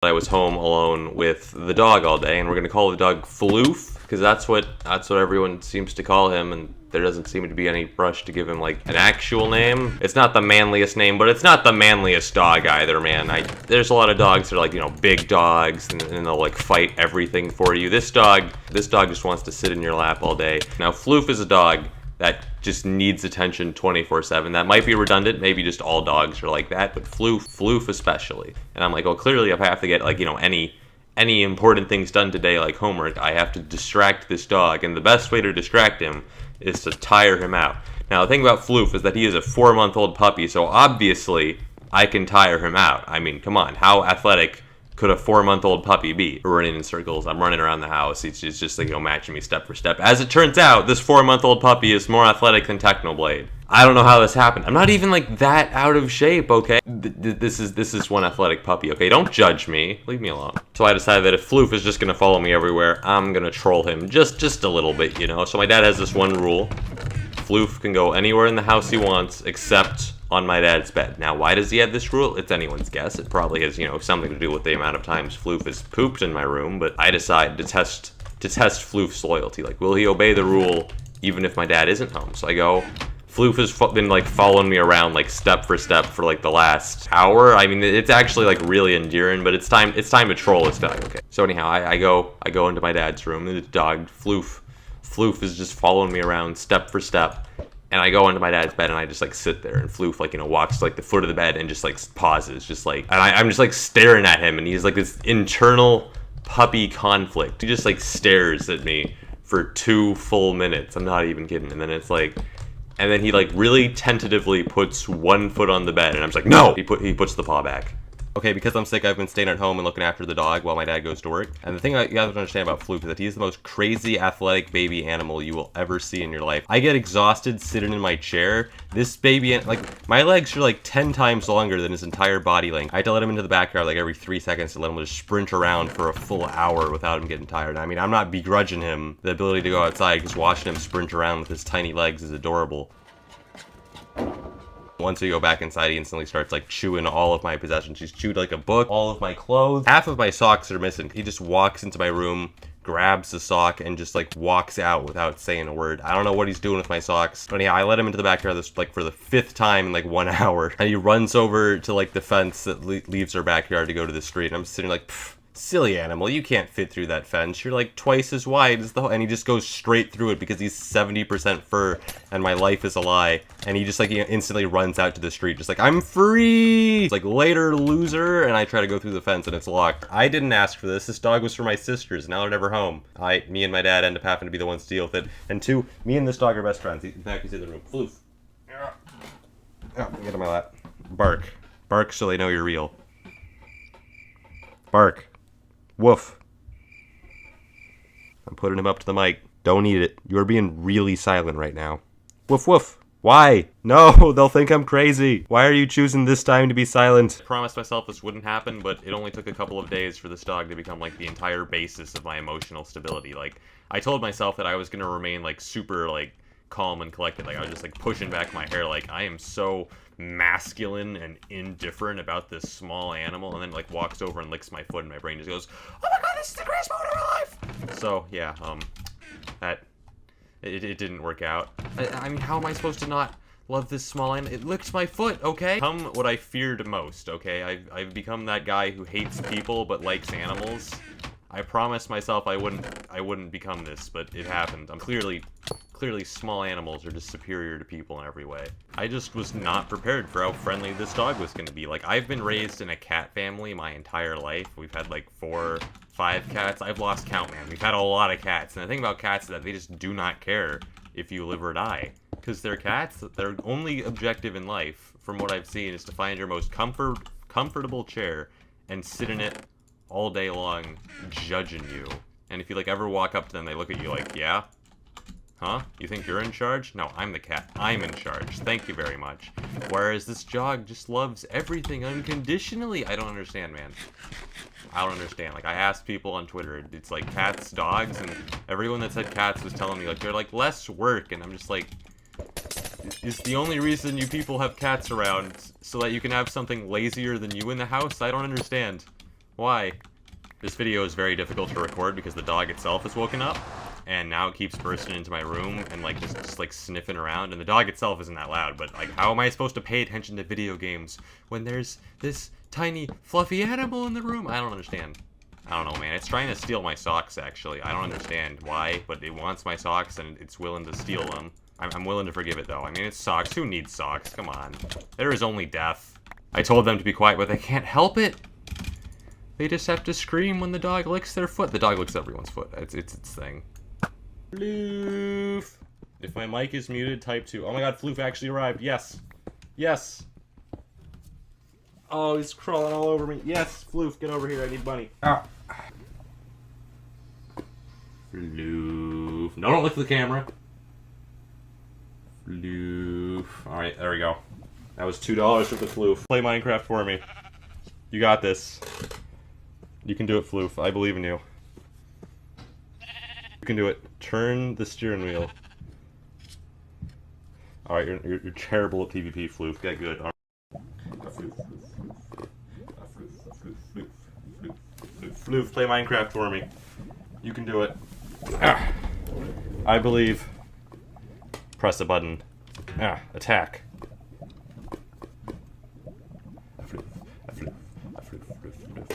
I was home alone with the dog all day, and we're gonna call the dog Floof, because that's what everyone seems to call him, and there doesn't seem to be any rush to give him like an actual name. It's not the manliest name, but it's not the manliest dog either, man. There's a lot of dogs that are like, you know, big dogs, and they'll like fight everything for you. This dog just wants to sit in your lap all day. Now, Floof is a dog that just needs attention 24/7. That might be redundant, maybe just all dogs are like that, but Floof especially. And I'm like, well, clearly if I have to get like, you know, any important things done today, like homework, I have to distract this dog, and the best way to distract him is to tire him out. Now, the thing about Floof is that he is a 4-month-old puppy, so obviously I can tire him out. I mean, come on, how athletic could a 4-month-old puppy be? We're running in circles, I'm running around the house, it's just like, you know, matching me step for step. As it turns out, this 4-month-old puppy is more athletic than Technoblade. I don't know how this happened. I'm not even like that out of shape, okay? This is one athletic puppy, okay? Don't judge me, leave me alone. So I decided that if Floof is just gonna follow me everywhere, I'm gonna troll him just a little bit, you know? So my dad has this one rule: Floof can go anywhere in the house he wants except on my dad's bed. Now, why does he have this rule? It's anyone's guess. It probably has, you know, something to do with the amount of times Floof has pooped in my room, but I decided to test Floof's loyalty. Like, will he obey the rule even if my dad isn't home? So I go, Floof has been like following me around like step for step for like the last hour. I mean, it's actually like really endearing, but it's time to troll this dog, okay? So anyhow, I go into my dad's room, and the dog, Floof is just following me around step for step. And I go into my dad's bed, and I just like sit there, and Floof like, you know, walks to like the foot of the bed and just like pauses, just like, and I'm just like staring at him, and he's like this internal puppy conflict. He just like stares at me for 2 full minutes. I'm not even kidding. And then it's like, and then he like really tentatively puts one foot on the bed, and I'm just like, no! He puts the paw back. Okay, because I'm sick, I've been staying at home and looking after the dog while my dad goes to work. And the thing you have to understand about Floof is that he's the most crazy athletic baby animal you will ever see in your life. I get exhausted sitting in my chair. This baby, like, my legs are like 10 times longer than his entire body length. I had to let him into the backyard like every 3 seconds to let him just sprint around for a full hour without him getting tired. I mean, I'm not begrudging him the ability to go outside, because watching him sprint around with his tiny legs is adorable. Once we go back inside, he instantly starts like chewing all of my possessions. He's chewed like a book, all of my clothes. Half of my socks are missing. He just walks into my room, grabs the sock, and just like walks out without saying a word. I don't know what he's doing with my socks. But yeah, I let him into the backyard this like for the 5th time in like 1 hour. And he runs over to like the fence that leaves our backyard to go to the street. And I'm sitting like, pfft. Silly animal, you can't fit through that fence. You're like twice as wide as the whole, and he just goes straight through it because he's 70% fur and my life is a lie. And he just like, you know, instantly runs out to the street, just like, I'm free! It's like, later, loser, and I try to go through the fence and it's locked. I didn't ask for this. This dog was for my sisters. Now they're never home. Me and my dad end up having to be the ones to deal with it. And 2, me and this dog are best friends. In fact, he's in the room. Floof. Get on my lap. Bark. Bark so they know you're real. Bark. Woof. I'm putting him up to the mic. Don't eat it. You're being really silent right now. Woof woof. Why? No, they'll think I'm crazy. Why are you choosing this time to be silent? I promised myself this wouldn't happen, but it only took a couple of days for this dog to become like the entire basis of my emotional stability. Like, I told myself that I was gonna remain like super like calm and collected. Like, I was just like pushing back my hair like, I am so masculine and indifferent about this small animal, and then like walks over and licks my foot, and my brain just goes, oh my god, this is the greatest moment of my life! So yeah, it didn't work out. I mean, how am I supposed to not love this small animal? It licked my foot, okay? What I feared most, okay? I've become that guy who hates people but likes animals. I promised myself I wouldn't become this, but it happened. I'm clearly small animals are just superior to people in every way. I just was not prepared for how friendly this dog was going to be. Like, I've been raised in a cat family my entire life. We've had like 4, 5 cats. I've lost count, man. We've had a lot of cats. And the thing about cats is that they just do not care if you live or die. Because they're cats. Their only objective in life, from what I've seen, is to find your most comfortable chair and sit in it all day long, judging you. And if you like ever walk up to them, they look at you like, yeah? Huh? You think you're in charge? No, I'm the cat. I'm in charge. Thank you very much. Whereas this dog just loves everything unconditionally. I don't understand, man. I don't understand. Like, I asked people on Twitter, it's like cats, dogs, and everyone that said cats was telling me, like, they're like less work, and I'm just like, is the only reason you people have cats around so that you can have something lazier than you in the house? I don't understand. Why? This video is very difficult to record because the dog itself is woken up, and now it keeps bursting into my room and like just like sniffing around, and the dog itself isn't that loud, but like how am I supposed to pay attention to video games when there's this tiny fluffy animal in the room? I don't understand. I don't know, man. It's trying to steal my socks, actually. I don't understand why, but it wants my socks and it's willing to steal them. I'm willing to forgive it, though. I mean, it's socks. Who needs socks? Come on. There is only death. I told them to be quiet, but they can't help it. They just have to scream when the dog licks their foot. The dog licks everyone's foot. It's its thing. Floof. If my mic is muted, type 2. Oh my god, Floof actually arrived. Yes. Yes. Oh, he's crawling all over me. Yes, Floof, get over here. I need money. Ah. Floof. No, don't look at the camera. Floof. Alright, there we go. That was $2 for the Floof. Play Minecraft for me. You got this. You can do it, Floof. I believe in you. You can do it. Turn the steering wheel. Alright, you're terrible at PvP, Floof. Get good. Floof, play Minecraft for me. You can do it. Ah. I believe. Press the button. Ah, attack.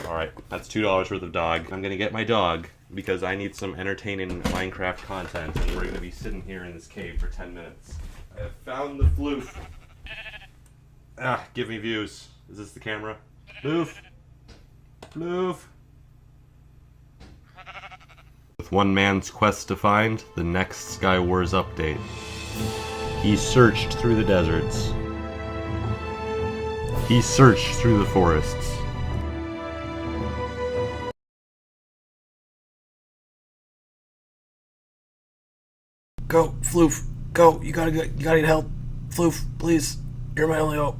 Alright, that's $2 worth of dog. I'm gonna get my dog because I need some entertaining Minecraft content, and we're gonna be sitting here in this cave for 10 minutes. I have found the Floof. Ah, give me views. Is this the camera? Floof! Floof! With one man's quest to find the next Skywars update. He searched through the deserts. He searched through the forests. Go, Floof, go! You gotta get help, Floof, please. You're my only hope.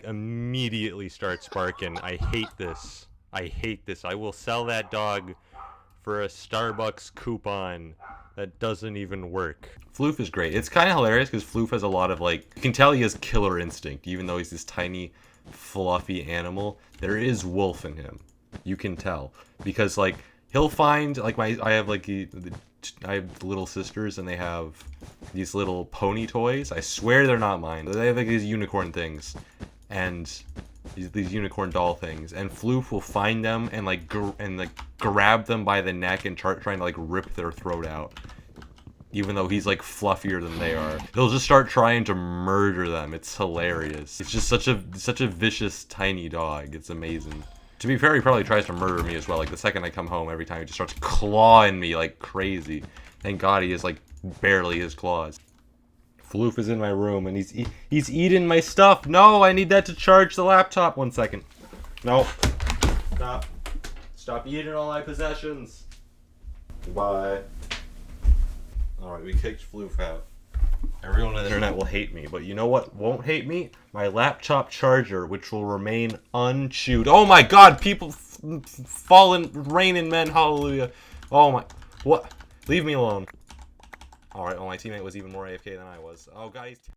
Immediately starts barking. I hate this. I hate this. I will sell that dog for a Starbucks coupon that doesn't even work. Floof is great. It's kind of hilarious because Floof has a lot of like, you can tell he has killer instinct, even though he's this tiny, fluffy animal. There is wolf in him. You can tell because like he'll find like I have little sisters and they have these little pony toys. I swear they're not mine. They have like these unicorn things and these unicorn doll things, and Floof will find them and like grab them by the neck and trying to like rip their throat out, even though he's like fluffier than they are. He'll just start trying to murder them. It's hilarious. It's just such a vicious tiny dog. It's amazing. To be fair, he probably tries to murder me as well. Like the second I come home, every time he just starts clawing me like crazy. Thank God he is like barely his claws. Floof is in my room and he's eating my stuff. No, I need that to charge the laptop. 1 second. No. Stop. Stop eating all my possessions. Goodbye. Alright, we kicked Floof out. Everyone on the internet will hate me, but you know what won't hate me? My laptop charger, which will remain unchewed. Oh my god, people fallen, raining men, hallelujah. Oh my, what? Leave me alone. Alright, well my teammate was even more AFK than I was. Oh god, he's